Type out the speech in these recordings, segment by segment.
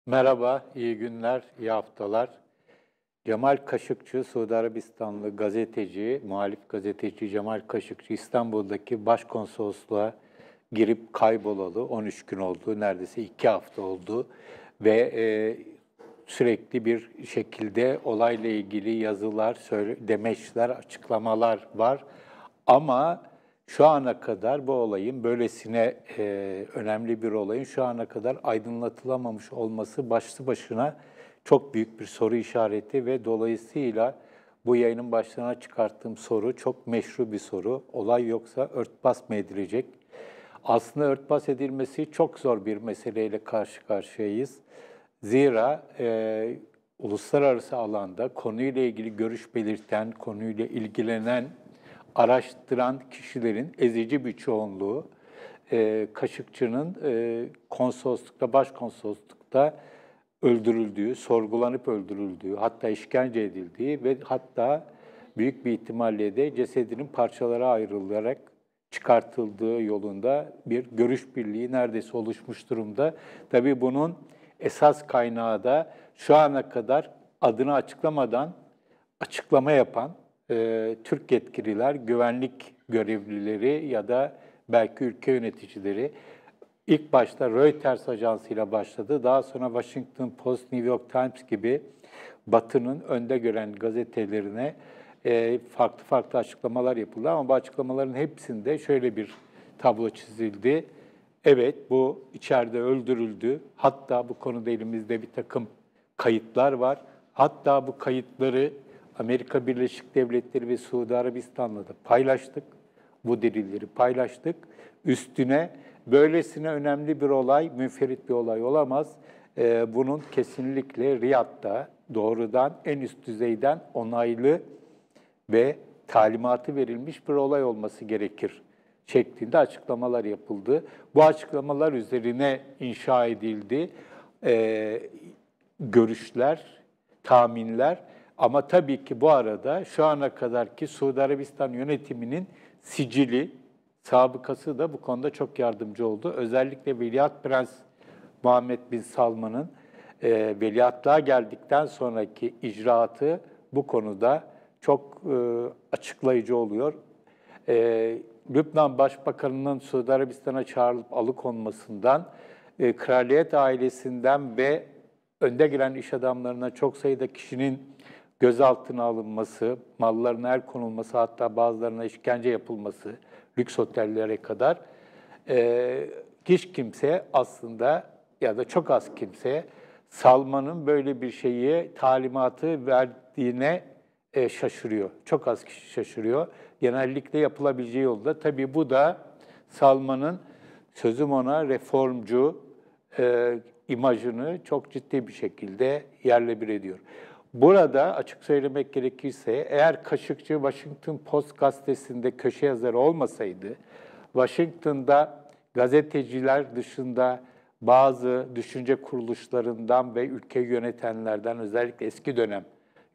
Merhaba, iyi günler, iyi haftalar. Cemal Kaşıkçı, Suudi Arabistanlı gazeteci, muhalif gazeteci Cemal Kaşıkçı İstanbul'daki başkonsolosluğa girip kaybolalı 13 gün oldu, neredeyse 2 hafta oldu ve sürekli bir şekilde olayla ilgili yazılar, demeçler, açıklamalar var. Ama şu ana kadar bu olayın böylesine önemli bir olayın şu ana kadar aydınlatılamamış olması başlı başına çok büyük bir soru işareti ve dolayısıyla bu yayının başlığına çıkarttığım soru çok meşru bir soru. Olay yoksa örtbas mı edilecek? Aslında örtbas edilmesi çok zor bir meseleyle karşı karşıyayız. Zira uluslararası alanda konuyla ilgili görüş belirten, konuyla ilgilenen, araştıran kişilerin ezici bir çoğunluğu Kaşıkçı'nın konsoloslukta, başkonsoloslukta öldürüldüğü, sorgulanıp öldürüldüğü, hatta işkence edildiği ve hatta büyük bir ihtimalle de cesedinin parçalara ayrılarak çıkartıldığı yolunda bir görüş birliği neredeyse oluşmuş durumda. Tabii bunun esas kaynağı da şu ana kadar adını açıklamadan açıklama yapan Türk yetkililer, güvenlik görevlileri ya da belki ülke yöneticileri. İlk başta Reuters ajansıyla başladı. Daha sonra Washington Post, New York Times gibi Batı'nın önde gören gazetelerine farklı farklı açıklamalar yapıldı. Ama bu açıklamaların hepsinde şöyle bir tablo çizildi. Evet, bu içeride öldürüldü. Hatta bu konuda elimizde bir takım kayıtlar var. Hatta bu kayıtları Amerika Birleşik Devletleri ve Suudi Arabistan'la da paylaştık. Bu delilleri paylaştık. Üstüne böylesine önemli bir olay, münferit bir olay olamaz. Bunun kesinlikle Riyad'da doğrudan en üst düzeyden onaylı ve talimatı verilmiş bir olay olması gerekir şeklinde açıklamalar yapıldı. Bu açıklamalar üzerine inşa edildi görüşler, tahminler ama tabii ki bu arada şu ana kadarki Suudi Arabistan yönetiminin sicili, sabıkası da bu konuda çok yardımcı oldu. Özellikle Veliaht Prens Muhammed Bin Salman'ın veliahtlığa geldikten sonraki icraatı bu konuda çok açıklayıcı oluyor. Lübnan Başbakanı'nın Suudi Arabistan'a çağrılıp alıkonmasından, kraliyet ailesinden ve önde gelen iş adamlarına çok sayıda kişinin gözaltına alınması, mallarına el konulması, hatta bazılarına işkence yapılması, lüks otellere kadar hiç kimse aslında ya da çok az kimse Salman'ın böyle bir şeyi talimatı verdiğine şaşırıyor. Çok az kişi şaşırıyor. Genellikle yapılabileceği yolda. Tabii bu da Salman'ın sözüm ona reformcu imajını çok ciddi bir şekilde yerle bir ediyor. Burada açık söylemek gerekirse eğer Kaşıkçı Washington Post gazetesinde köşe yazarı olmasaydı, Washington'da gazeteciler dışında bazı düşünce kuruluşlarından ve ülkeyi yönetenlerden özellikle eski dönem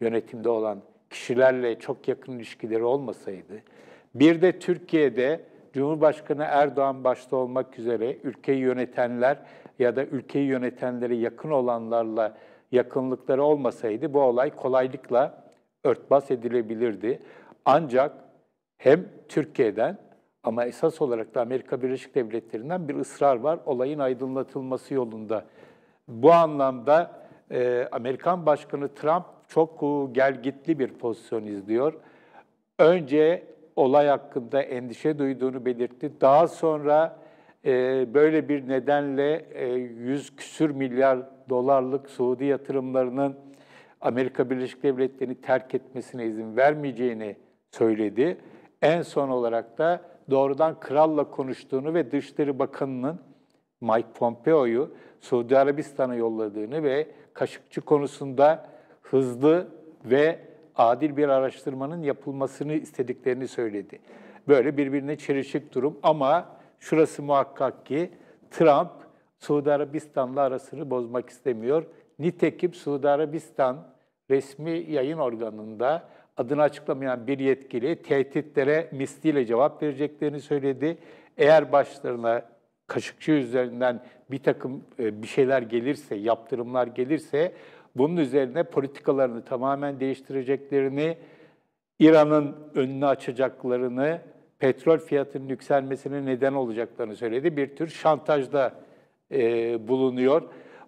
yönetimde olan kişilerle çok yakın ilişkileri olmasaydı, bir de Türkiye'de Cumhurbaşkanı Erdoğan başta olmak üzere ülkeyi yönetenler ya da ülkeyi yönetenlere yakın olanlarla yakınlıkları olmasaydı bu olay kolaylıkla örtbas edilebilirdi. Ancak hem Türkiye'den ama esas olarak da Amerika Birleşik Devletleri'nden bir ısrar var olayın aydınlatılması yolunda. Bu anlamda Amerikan Başkanı Trump çok gelgitli bir pozisyon izliyor. Önce olay hakkında endişe duyduğunu belirtti. Daha sonra böyle bir nedenle 100 küsür milyar dolarlık Suudi yatırımlarının Amerika Birleşik Devletleri'ni terk etmesine izin vermeyeceğini söyledi. En son olarak da doğrudan kralla konuştuğunu ve Dışişleri Bakanı'nın Mike Pompeo'yu Suudi Arabistan'a yolladığını ve Kaşıkçı konusunda hızlı ve adil bir araştırmanın yapılmasını istediklerini söyledi. Böyle birbirine çelişik durum ama şurası muhakkak ki Trump Suudi Arabistan'la arasını bozmak istemiyor. Nitekim Suudi Arabistan resmi yayın organında adını açıklamayan bir yetkili tehditlere misliyle cevap vereceklerini söyledi. Eğer başlarına Kaşıkçı üzerinden bir takım bir şeyler gelirse, yaptırımlar gelirse bunun üzerine politikalarını tamamen değiştireceklerini, İran'ın önünü açacaklarını, petrol fiyatının yükselmesine neden olacaklarını söyledi. Bir tür şantajda bulunuyor.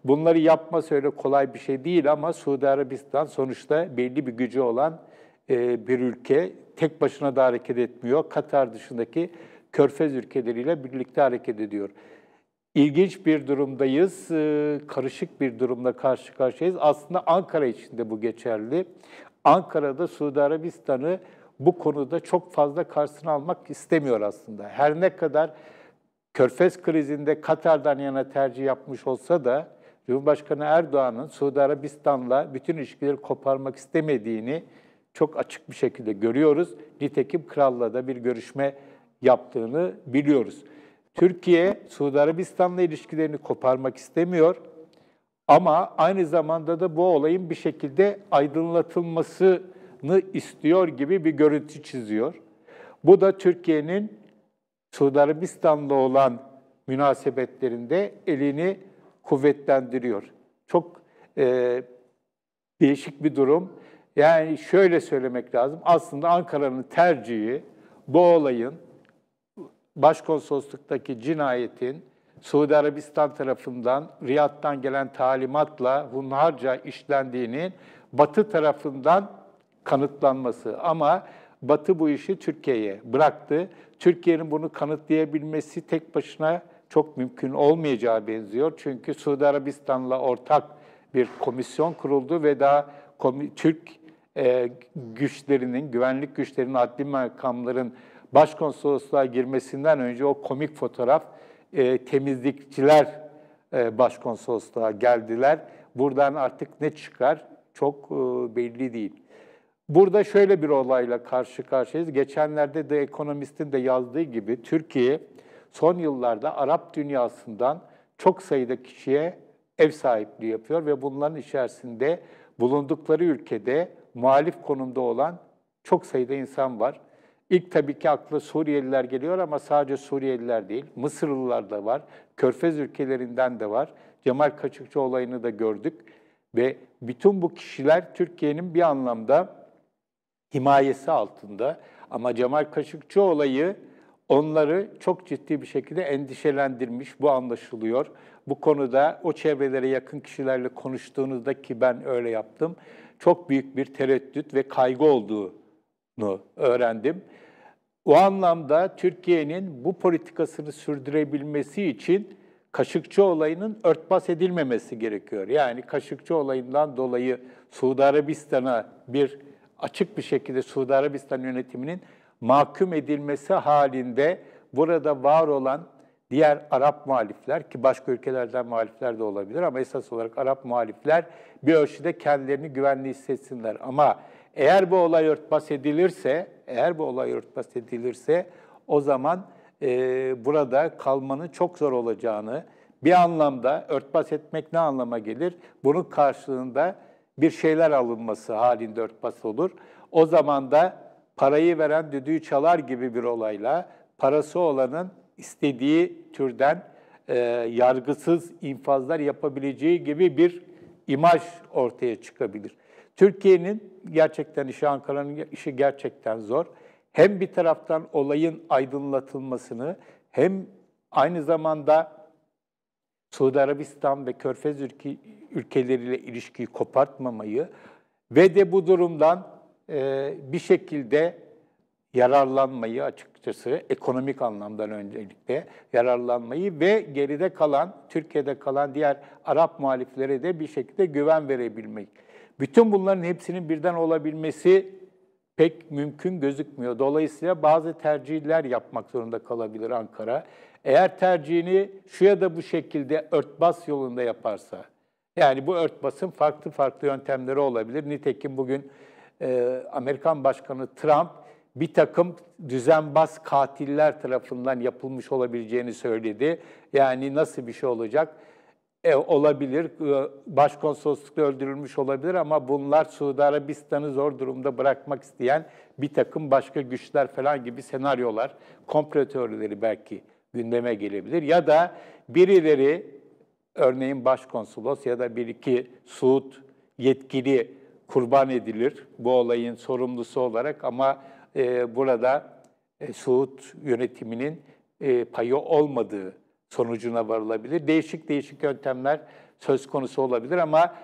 Bunları yapması öyle kolay bir şey değil ama Suudi Arabistan sonuçta belli bir gücü olan bir ülke. Tek başına da hareket etmiyor. Katar dışındaki Körfez ülkeleriyle birlikte hareket ediyor. İlginç bir durumdayız, karışık bir durumla karşı karşıyayız. Aslında Ankara için de bu geçerli. Ankara'da Suudi Arabistan'ı bu konuda çok fazla karşısına almak istemiyor aslında. Her ne kadar Körfez krizinde Katar'dan yana tercih yapmış olsa da Cumhurbaşkanı Erdoğan'ın Suudi Arabistan'la bütün ilişkileri koparmak istemediğini çok açık bir şekilde görüyoruz. Nitekim kralla da bir görüşme yaptığını biliyoruz. Türkiye, Suudi Arabistan'la ilişkilerini koparmak istemiyor ama aynı zamanda da bu olayın bir şekilde aydınlatılmasını istiyor gibi bir görüntü çiziyor. Bu da Türkiye'nin Suudi Arabistan'la olan münasebetlerinde elini kuvvetlendiriyor. Çok değişik bir durum. Yani şöyle söylemek lazım, aslında Ankara'nın tercihi bu olayın, Başkonsolosluktaki cinayetin Suudi Arabistan tarafından Riyad'dan gelen talimatla hunharca işlendiğinin Batı tarafından kanıtlanması. Ama Batı bu işi Türkiye'ye bıraktı. Türkiye'nin bunu kanıtlayabilmesi tek başına çok mümkün olmayacağı benziyor. Çünkü Suudi Arabistan'la ortak bir komisyon kuruldu ve daha Türk güçlerinin, güvenlik güçlerinin, adli makamların başkonsolosluğa girmesinden önce o komik fotoğraf temizlikçiler başkonsolosluğa geldiler. Buradan artık ne çıkar çok belli değil. Burada şöyle bir olayla karşı karşıyayız. Geçenlerde The Economist'in de yazdığı gibi Türkiye son yıllarda Arap dünyasından çok sayıda kişiye ev sahipliği yapıyor ve bunların içerisinde bulundukları ülkede muhalif konumda olan çok sayıda insan var. İlk tabii ki akla Suriyeliler geliyor ama sadece Suriyeliler değil, Mısırlılar da var, Körfez ülkelerinden de var. Cemal Kaşıkçı olayını da gördük ve bütün bu kişiler Türkiye'nin bir anlamda himayesi altında. Ama Cemal Kaşıkçı olayı onları çok ciddi bir şekilde endişelendirmiş, bu anlaşılıyor. Bu konuda o çevrelere yakın kişilerle konuştuğunuzda ki ben öyle yaptım, çok büyük bir tereddüt ve kaygı olduğunu öğrendim. O anlamda Türkiye'nin bu politikasını sürdürebilmesi için Kaşıkçı olayının örtbas edilmemesi gerekiyor. Yani Kaşıkçı olayından dolayı Suudi Arabistan'a açık bir şekilde Suudi Arabistan yönetiminin mahkum edilmesi halinde burada var olan diğer Arap muhalifler ki başka ülkelerden muhalifler de olabilir ama esas olarak Arap muhalifler bir ölçüde kendilerini güvenli hissetsinler. Ama eğer bu olay örtbas edilirse, o zaman burada kalmanın çok zor olacağını, bir anlamda örtbas etmek ne anlama gelir? Bunun karşılığında bir şeyler alınması halinde örtbas olur. O zaman da parayı veren düdüğü çalar gibi bir olayla parası olanın istediği türden yargısız infazlar yapabileceği gibi bir imaj ortaya çıkabilir. Türkiye'nin gerçekten işi, Ankara'nın işi gerçekten zor. Hem bir taraftan olayın aydınlatılmasını hem aynı zamanda Suudi Arabistan ve Körfez ülkeleriyle ilişkiyi kopartmamayı ve de bu durumdan bir şekilde yararlanmayı açıkçası, ekonomik anlamdan öncelikle yararlanmayı ve geride kalan, Türkiye'de kalan diğer Arap muhaliflere de bir şekilde güven verebilmek. Bütün bunların hepsinin birden olabilmesi pek mümkün gözükmüyor. Dolayısıyla bazı tercihler yapmak zorunda kalabilir Ankara. Eğer tercihini şu ya da bu şekilde örtbas yolunda yaparsa, yani bu örtbasın farklı farklı yöntemleri olabilir. Nitekim bugün Amerikan Başkanı Trump bir takım düzenbaz katiller tarafından yapılmış olabileceğini söyledi. Yani nasıl bir şey olacak? Olabilir, başkonsoloslukta öldürülmüş olabilir ama bunlar Suudi Arabistan'ı zor durumda bırakmak isteyen bir takım başka güçler falan gibi senaryolar, komplo teorileri belki gündeme gelebilir. Ya da birileri, örneğin başkonsolos ya da bir iki Suud yetkili kurban edilir bu olayın sorumlusu olarak ama burada Suud yönetiminin payı olmadığı sonucuna varılabilir. Değişik değişik yöntemler söz konusu olabilir ama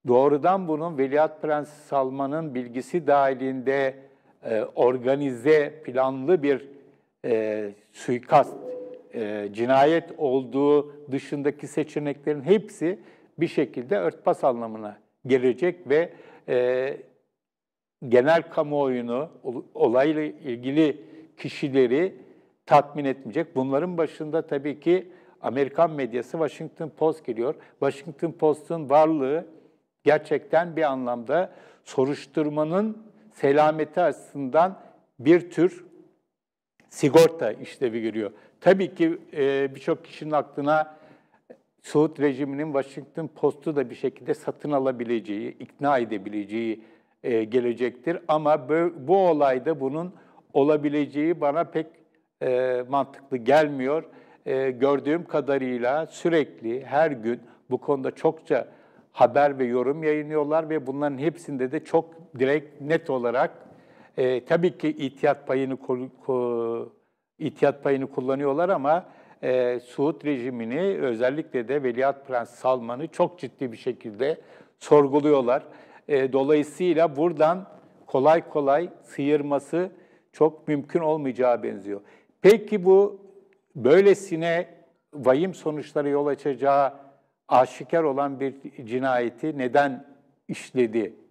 doğrudan bunun Veliaht Prens Salman'ın bilgisi dahilinde organize, planlı bir suikast, cinayet olduğu dışındaki seçeneklerin hepsi bir şekilde örtbas anlamına gelecek ve genel kamuoyunu, olayla ilgili kişileri tatmin etmeyecek. Bunların başında tabii ki Amerikan medyası Washington Post geliyor. Washington Post'un varlığı gerçekten bir anlamda soruşturmanın selameti açısından bir tür sigorta işlevi görüyor. Tabii ki birçok kişinin aklına Suud rejiminin Washington Post'u da bir şekilde satın alabileceği, ikna edebileceği gelecektir. Ama bu olayda bunun olabileceği bana pek mantıklı gelmiyor. Gördüğüm kadarıyla sürekli her gün bu konuda çokça haber ve yorum yayınlıyorlar ve bunların hepsinde de çok direkt, net olarak tabii ki itiyat payını kullanıyorlar ama Suud rejimini, özellikle de Veliaht Prens Salman'ı çok ciddi bir şekilde sorguluyorlar. Dolayısıyla buradan kolay kolay sıyırması çok mümkün olmayacağı benziyor. Peki bu böylesine vahim sonuçlara yol açacağı aşikar olan bir cinayeti neden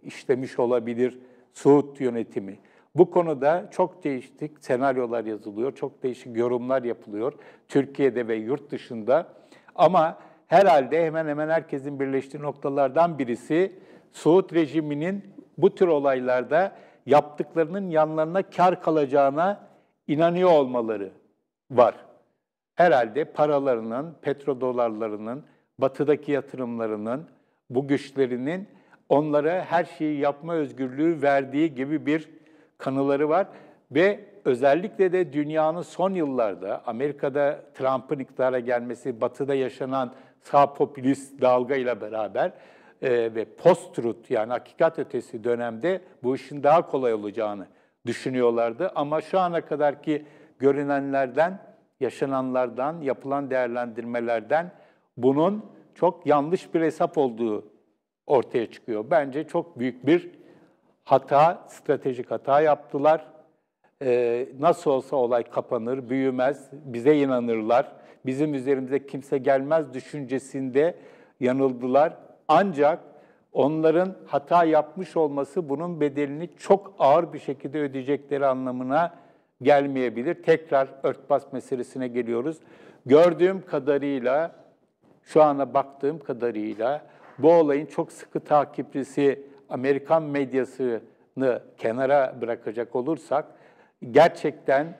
işlemiş olabilir Suud yönetimi? Bu konuda çok değişik senaryolar yazılıyor, çok değişik yorumlar yapılıyor Türkiye'de ve yurt dışında. Ama herhalde hemen hemen herkesin birleştiği noktalardan birisi Suud rejiminin bu tür olaylarda yaptıklarının yanlarına kar kalacağına inanıyor olmaları var. Herhalde paralarının, petrodolarlarının, batıdaki yatırımlarının, bu güçlerinin onlara her şeyi yapma özgürlüğü verdiği gibi bir kanıları var. Ve özellikle de dünyanın son yıllarda, Amerika'da Trump'ın iktidara gelmesi, batıda yaşanan sağ popülist dalgayla beraber ve post-truth, yani hakikat ötesi dönemde bu işin daha kolay olacağını düşünüyorlardı. Ama şu ana kadarki görünenlerden, yaşananlardan, yapılan değerlendirmelerden bunun çok yanlış bir hesap olduğu ortaya çıkıyor. Bence çok büyük bir hata, stratejik hata yaptılar. Nasıl olsa olay kapanır, büyümez, bize inanırlar, bizim üzerimize kimse gelmez düşüncesinde yanıldılar. Ancak onların hata yapmış olması bunun bedelini çok ağır bir şekilde ödeyecekleri anlamına gelmeyebilir. Tekrar örtbas meselesine geliyoruz. Gördüğüm kadarıyla, şu ana baktığım kadarıyla bu olayın çok sıkı takipçisi Amerikan medyasını kenara bırakacak olursak, gerçekten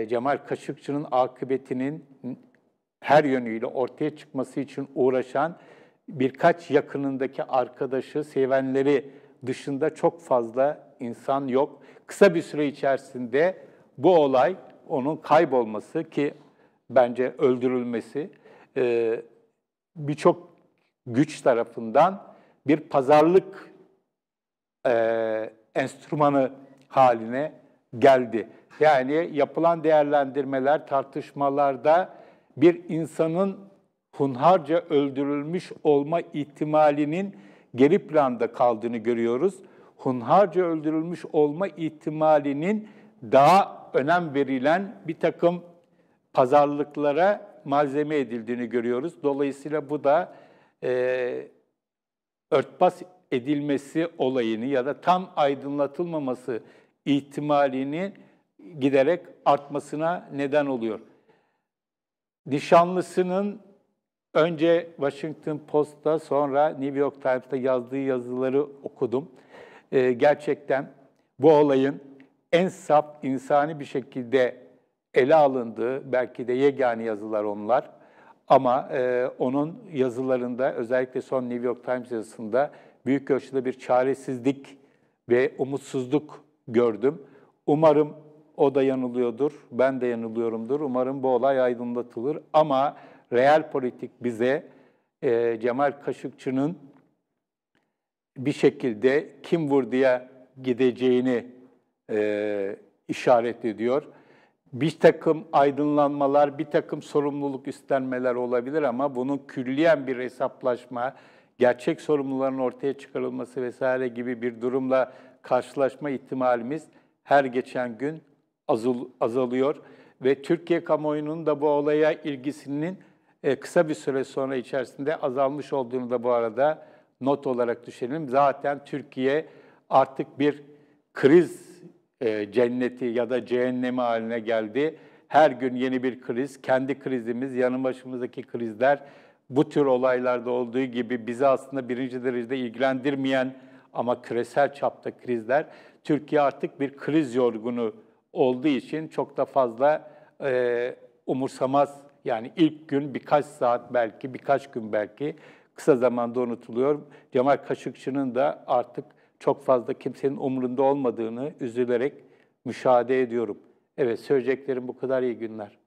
Cemal Kaşıkçı'nın akıbetinin her yönüyle ortaya çıkması için uğraşan birkaç yakınındaki arkadaşı, sevenleri dışında çok fazla insan yok. Kısa bir süre içerisinde bu olay, onun kaybolması ki bence öldürülmesi birçok güç tarafından bir pazarlık enstrümanı haline geldi. Yani yapılan değerlendirmeler, tartışmalarda bir insanın hunharca öldürülmüş olma ihtimalinin geri planda kaldığını görüyoruz. Hunharca öldürülmüş olma ihtimalinin daha önem verilen bir takım pazarlıklara malzeme edildiğini görüyoruz. Dolayısıyla bu da örtbas edilmesi olayını ya da tam aydınlatılmaması ihtimalini giderek artmasına neden oluyor. Nişanlısının önce Washington Post'ta, sonra New York Times'ta yazdığı yazıları okudum. Gerçekten bu olayın en saf insani bir şekilde ele alındığı, belki de yegane yazılar onlar. Ama onun yazılarında, özellikle son New York Times yazısında büyük ölçüde bir çaresizlik ve umutsuzluk gördüm. Umarım O da yanılıyordur, ben de yanılıyorumdur. Umarım bu olay aydınlatılır. Ama Realpolitik bize Cemal Kaşıkçı'nın bir şekilde kim vurduya gideceğini işaret ediyor. Bir takım aydınlanmalar, bir takım sorumluluk üstlenmeler olabilir ama bunun külliyen bir hesaplaşma, gerçek sorumluların ortaya çıkarılması vesaire gibi bir durumla karşılaşma ihtimalimiz her geçen gün azalıyor. Ve Türkiye kamuoyunun da bu olaya ilgisinin kısa bir süre sonra içerisinde azalmış olduğunu da bu arada not olarak düşelim. Zaten Türkiye artık bir kriz cenneti ya da cehennemi haline geldi. Her gün yeni bir kriz, kendi krizimiz, yanı başımızdaki krizler, bu tür olaylarda olduğu gibi bizi aslında birinci derecede ilgilendirmeyen ama küresel çapta krizler, Türkiye artık bir kriz yorgunu olduğu için çok da fazla umursamaz. Yani ilk gün birkaç saat belki, birkaç gün belki kısa zamanda unutuluyor. Cemal Kaşıkçı'nın da artık çok fazla kimsenin umurunda olmadığını üzülerek müşahede ediyorum. Evet, söyleyeceklerim bu kadar. İyi günler.